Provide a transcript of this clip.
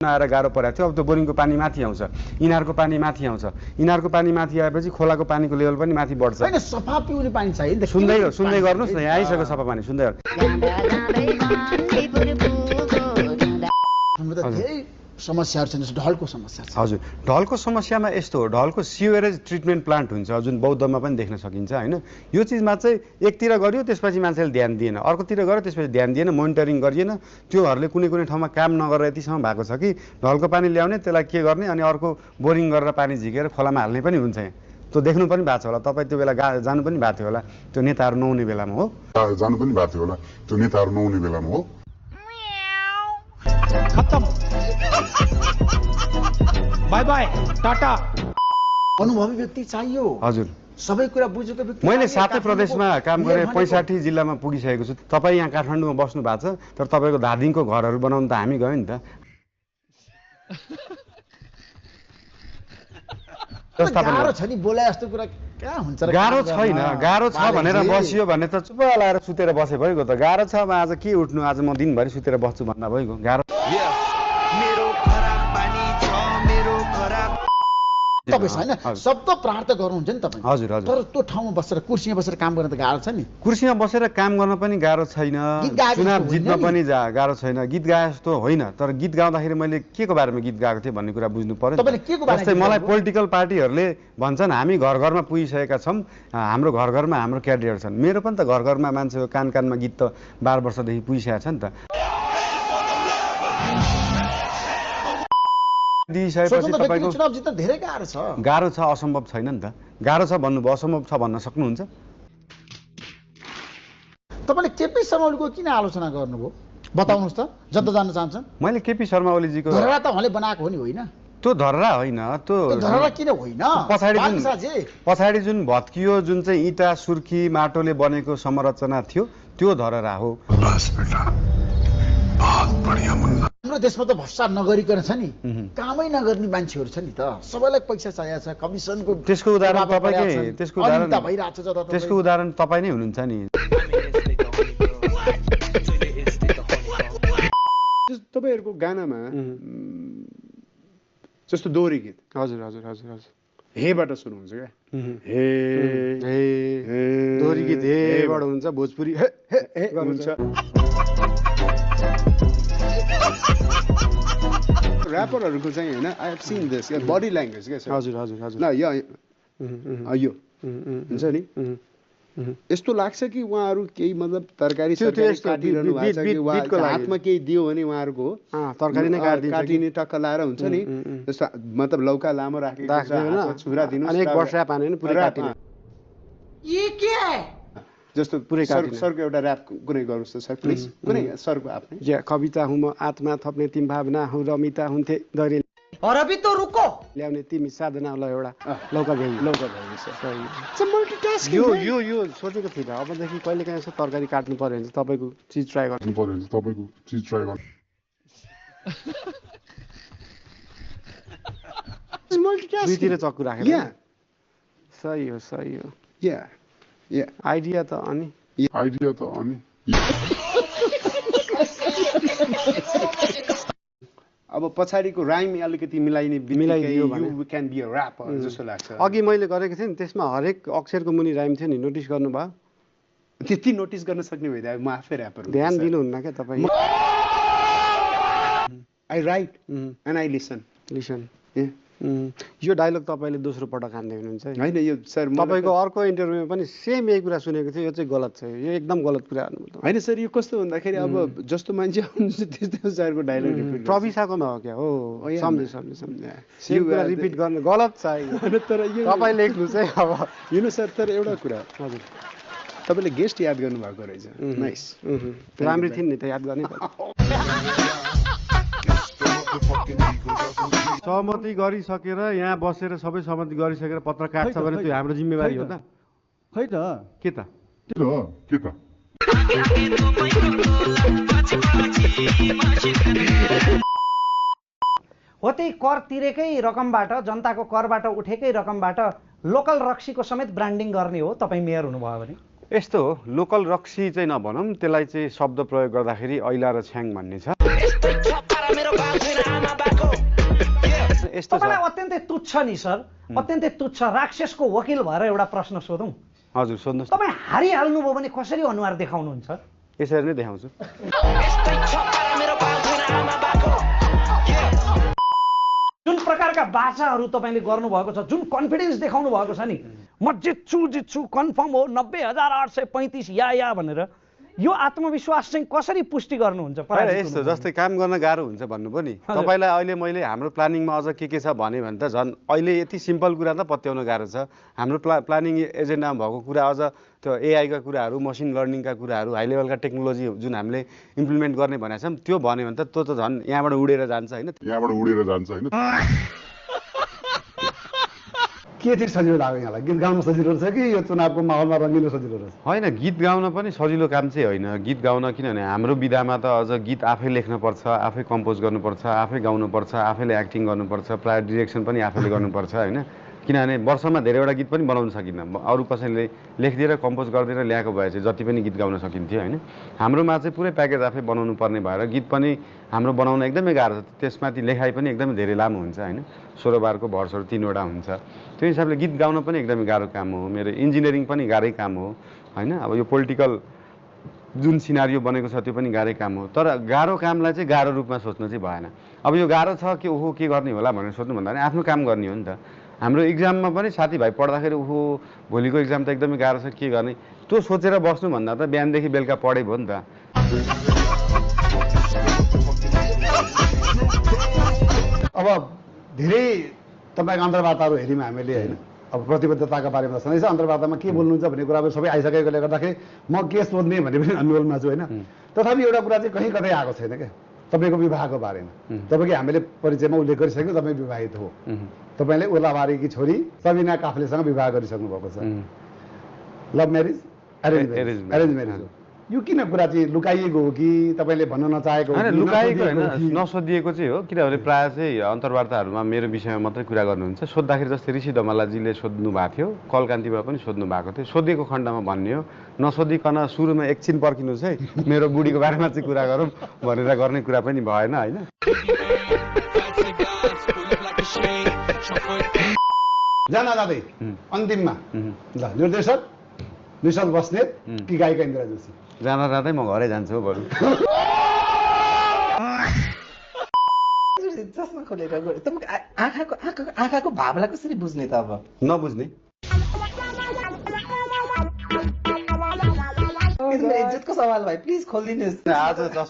आएर गाह्रो परेको थियो। अब त्यो बोरिङको पानी माथि आउँछ, इनारको पानी माथि आउँछ, इनारको पानी माथि आएपछि खोलाको पानीको लेभल पनि माथि बढ्छ। हैन सफा पिउने पानी चाहियो नि त। सुन्दै गर्नुहोस् न, यहाँ आइसक्यो सफा पानी, सुन्दै समस्याहरु छन्। ढलको समस्या छ। हजुर, ढलको समस्यामा यस्तो हो, ढलको सिवेरेज ट्रिटमेन्ट प्लान्ट हुन्छ जुन बौद्धमा पनि देख्न सकिन्छ हैन। यो चिजमा चाहिँ एकतिर गर्यो त्यसपछि मान्छेले ध्यान दिएन, अर्कोतिर गर्यो त्यसपछि ध्यान दिएन, मोनिटरिङ गरिएन। त्योहरूले कुनै ठाउँमा काम नगरेर यतिसम्म भएको छ कि ढलको पानी ल्याउने, त्यसलाई के गर्ने, अनि अर्को बोरिङ गरेर पानी झिकेर खोलामा हाल्ने पनि हुन्छ। यहाँ त्यो देख्नु पनि भएको छ होला, तपाईँ त्यो बेला जानु पनि भएको थियो होला, त्यो नेताहरू नहुने बेलामा हो। जानु पनि भएको थियो होला, त्यो नेताहरू नहुने बेलामा हो। खत्तम, बाय बाय, टाटा। अनुभवी व्यक्ति चाहियो। हजुर, सबै कुरा बुझेको व्यक्ति। मैले 7 प्रदेशमा काम गरेँ, 65 जिल्लामा पुगिसकेको छु। तपाईँ यहाँ काठमाडौँमा बस्नु भएको छ, तर तपाईँको धादिङको घरहरू बनाउनु त हामी गयौँ नि त। गाह्रो छ नि बोला जस्तो कुरा कहाँ हुन्छ र? गाह्रो छैन, गाह्रो छ भनेर बसियो भने त चुप लाएर सुतेर बसे भइगयो त। गाह्रो छ अब आज के उठ्नु, आज म दिनभरि सुतेर बस्छु भन्दा भइगयो। गाह्रो तपाईँ हैन शब्द प्रार्थ गर्नुहुन्छ नि तपाईँ। हजुर हजुर। तर त्यो ठाउँमा बसेर कुर्सीमा बसेर काम गर्न त गाह्रो छ नि। कुर्सीमा बसेर काम गर्न पनि गाह्रो छैन, चुनाव जित्न पनि गाह्रो छैन। गीत गाए जस्तो होइन, तर गीत गाउँदाखेरि मैले के को बारेमा गीत गाएको थिएँ भन्ने कुरा बुझ्नु पर्यो। जस्तै मलाई पोलिटिकल पार्टीहरूले भन्छन् हामी घर घरमा पुगिसकेका छौँ, हाम्रो घर घरमा हाम्रो क्यान्डिडेट छन्। मेरो पनि त घर घरमा मान्छेको कान कानमा गीत त 12 वर्षदेखि पुगिसकेको छ नि त। दिइसकेपछि तपाईको चुनाव जित्न धेरै गाह्रो छ। गाह्रो छ, असम्भव छैन नि त। गाह्रो छ भन्नुभयो, असम्भव छ भन्न सक्नुहुन्छ? तपाईले केपी शर्मा ओलीको किन आलोचना गर्नुभयो बताउनुस् त, जनता जान्न चाहन्छन्। मैले केपी शर्मा ओलीजीको धरहरा त उहाँले बनाएको हो नि, होइन? त्यो धरहरा होइन, त्यो धरहरा किन होइन? पछाडि जुन भत्कियो, जुन चाहिँ इँटा सुर्खी माटोले बनेको संरचना थियो, त्यो धरहरा हो। हाम्रो देशमा त भ्रष्टाचार नगरिकन छ नि, कामै नगर्ने मान्छेहरू छ नि त। सबैलाई पैसा चाहिएको छ, कमिसनको। त्यसको उदाहरण तपाईकै, त्यसको उदाहरण तपाईँ नै हुनुहुन्छ नि। तपाईहरुको गानामा जस्तो दोहोरी गीत, हजुर हजुर हजुर हजुर, हेबाट सुरु हुन्छ क्या। हे दोहोरी गीत हेबाट हुन्छ, भोजपुरी हे हुन्छ। ऱ्यापरहरूको चाहिँ हैन, I have seen this body language के छ। हजुर हजुर हजुर। ल यो हुन्छ नि, यस्तो लाग्छ कि उहाँहरू केही मतलब तरकारी काटिरहनु भएको छ कि हातमा केही दियो भने उहाँहरूको तरकारी नै काटिने टक्क लाएर हुन्छ नि। जस्तो मतलब लौका लामो राखेको छुरा दिनु, अनि 1 वर्ष पानी नि पुरै काटिने। ये के है? जस्तो पुरै सरको एउटा ऱ्याप कुनै गर्नुहोस् त सर प्लिज, कुनै सरको आफ्नै। कविता हुँ म आत्मा थप्ने तिमी भावना हुँ, रमिता हुन्थे दैरे और अभी तो रुको ल्याउने तिमी साधना ल एउटा लौका भ्याइ मल्टिटास्किङ। यो सोचेको थिइनँ। अबदेखि कहिले काहीँ यसो तरकारी काट्नु पर्यो भने तपाईँको चिज ट्राई गर्नु पर्यो। दुईतिर चक्कु राखेर। सही हो सही हो। आइडिया त अनि अब पछाडिको राइम अलिकति मिलाइदियो भने you can be a rapper जस्तो लाग्छ। अघि मैले गरेको थिएँ नि, त्यसमा हरेक अक्षरको मुनि राइम थियो नि, नोटिस गर्नुभयो? त्यति नोटिस गर्न सक्ने भइदियो म आफै र्यापर। ध्यान दिनुहुन्न क्या तपाईँ? I right and I listen. यो डायलग तपाईँले दोस्रो पटक हान्दै हुनुहुन्छ होइन? यो सर तपाईँको अर्को इन्टरभ्यूमा पनि सेम यही कुरा सुनेको थियो। यो चाहिँ गलत छ, यो एकदम गलत कुरा हान्नु। होइन सर, यो कस्तो भन्दाखेरि अब जस्तो मान्छे आउनुहुन्छ त्यस्तै अनुसारको डायलग रिपिट प्रविशाकोमा हो क्या? हो, सम्झे सेम कुरा रिपिट गर्न गलत छ। तर यो तपाईँ लेख्नु चाहिँ अब यु नो सर, तर एउटा कुरा हजुर, तपाईँले गेस्ट याद गर्नुभएको रहेछ। नाइस, राम्रै थिइन् नि त, याद गर्ने। सहमति गरिसकेर यहाँ बसेर सबै सहमति गरिसकेर पत्र काट्छ भने त्यो हाम्रो जिम्मेवारी हो त? खै त के त हो त्यही कर तिरेकै रकमबाट, जनताको करबाट उठेकै रकमबाट लोकल रक्सीको समेत ब्रान्डिङ गर्ने हो तपाईँ मेयर हुनुभयो भने? यस्तो हो, लोकल रक्सी चाहिँ नभनौँ, त्यसलाई चाहिँ शब्द प्रयोग गर्दाखेरि ऐला र छ्याङ भन्ने छ। यस्तो छ। तपाईँलाई अत्यन्तै तुच्छ नि सर, अत्यन्तै तुच्छ राक्षसको वकिल भएर एउटा प्रश्न सोधौँ। हजुर सोध्नुहोस्। तपाईँ हारिहाल्नुभयो भने कसरी अनुहार देखाउनुहुन्छ? यसरी नै देखाउँछु। जुन प्रकारका बाचाहरू तपाईँले गर्नुभएको छ, जुन कन्फिडेन्स देखाउनु भएको छ नि, म जित्छु कन्फर्म हो 90,835 या भनेर, यो आत्मविश्वास चाहिँ कसरी पुष्टि गर्नुहुन्छ? यस्तो जस्तै काम गर्न गाह्रो हुन्छ भन्नुभयो नि, तपाईँलाई अहिले मैले हाम्रो प्लानिङमा अझ के छ भने त झन् अहिले यति सिम्पल कुरा त पत्याउन गाह्रो छ। हाम्रो प्लानिङ एजेन्डामा भएको कुरा अझ त्यो एआईका कुराहरू, मसिन लर्निङका कुराहरू, हाई लेभलका टेक्नोलोजी जुन हामीले इम्प्लिमेन्ट गर्ने भनेको छौँ, त्यो भन्यो भने त त्यो त झन् यहाँबाट उडेर जान्छ होइन। के चाहिँ सजिलो लाग्यो यहाँलाई? गीत गाउन सजिलो रहेछ कि यो चुनावको माहौलमा रङ्गिन सजिलो रहेछ? होइन, गीत गाउन पनि सजिलो काम चाहिँ होइन। गीत गाउन किनभने हाम्रो विधामा त अझ गीत आफै लेख्नुपर्छ, आफै कम्पोज गर्नुपर्छ, आफै गाउनुपर्छ, आफैले एक्टिङ गर्नुपर्छ, प्रायः डिरेक्सन पनि आफैले गर्नुपर्छ होइन। किनभने वर्षमा धेरैवटा गीत पनि बनाउन सकिन्न, अरू कसैले लेखिदिएर कम्पोज गरिदिएर ल्याएको भए चाहिँ जति पनि गीत गाउन सकिन्थ्यो होइन। हाम्रोमा चाहिँ पुरै प्याकेज आफै बनाउनु पर्ने भएर गीत पनि हाम्रो बनाउन एकदमै गाह्रो छ। त्यसमाथि लेखाइ पनि एकदमै धेरै लामो हुन्छ होइन। 16 बारको भर्सहरू 3वटा हुन्छ। त्यो हिसाबले गीत गाउन पनि एकदमै गाह्रो काम हो। मेरो इन्जिनियरिङ पनि गाह्रै काम हो होइन। अब यो पोलिटिकल जुन सिनारियो बनेको छ त्यो पनि गाह्रै काम हो। तर गाह्रो कामलाई चाहिँ गाह्रो रूपमा सोच्नु चाहिँ भएन। अब यो गाह्रो छ कि ओहो के गर्ने होला भनेर सोध्नु भन्दा पनि आफ्नो काम गर्ने हो नि त। हाम्रो इक्जाममा पनि साथीभाइ पढ्दाखेरि ओहो भोलिको इक्जाम त एकदमै गाह्रो छ, के गर्ने, त्यो सोचेर बस्नुभन्दा त बिहानदेखि बेलुका पढे भयो नि त। अब धेरै तपाईँको अन्तर्वार्ताहरू हेऱ्यौँ हामीले होइन। अब प्रतिबद्धताका बारेमा छँदैछ, अन्तर्वार्तामा के बोल्नुहुन्छ भन्ने कुरा सबै आइसकेकोले गर्दाखेरि म के सोध्ने भन्ने पनि अन्वेलमा छु होइन। तथापि एउटा कुरा चाहिँ कहीँ कतै आएको छैन क्या, तपाईँको विवाहको बारेमा। तपाईँको हामीले परिचयमा उल्लेख गरिसक्यौँ, तपाईँ विवाहित हो। तपाईँले ओलाबारीकी छोरी सबिना काफ्लेसँग विवाह गरिसक्नु भएको छ। लभ म्यारिज अरेन्ज म्यारिज हो। यो किन कुरा चाहिँ लुकाइएको हो कि तपाईँले भन्न नचाहेको? होइन, लुकाएको होइन, नसोधिएको चाहिँ हो। किनभने प्रायः चाहिँ अन्तर्वार्ताहरूमा मेरो विषयमा मात्रै कुरा गर्नुहुन्छ। सोद्धाखेरि जस्तै ऋषि धमलाजीले सोध्नु भएको थियो, कलकान्तिबाट पनि सोध्नु भएको थियो। सोधिएको खण्डमा भन्ने हो, नसोधिकन सुरुमा एकछिन पर्खिनुहोस् है, मेरो बुढीको बारेमा चाहिँ कुरा गरौँ भनेर गर्ने कुरा पनि भएन होइन। जाँदा जाँदै अन्तिममा ल निर्देशक विशाल बस्नेत कि गायिका इन्दिरा जोशी? जाँदा जाँदै म घरै जान्छु हो बरु। चस्मा खोलेर गयो तपाईको आँखाको भावलाई कसरी बुझ्ने त? अब नबुझ्ने इज्जतको सवाल भाइ, प्लिज खोलिदिनुहोस्। आज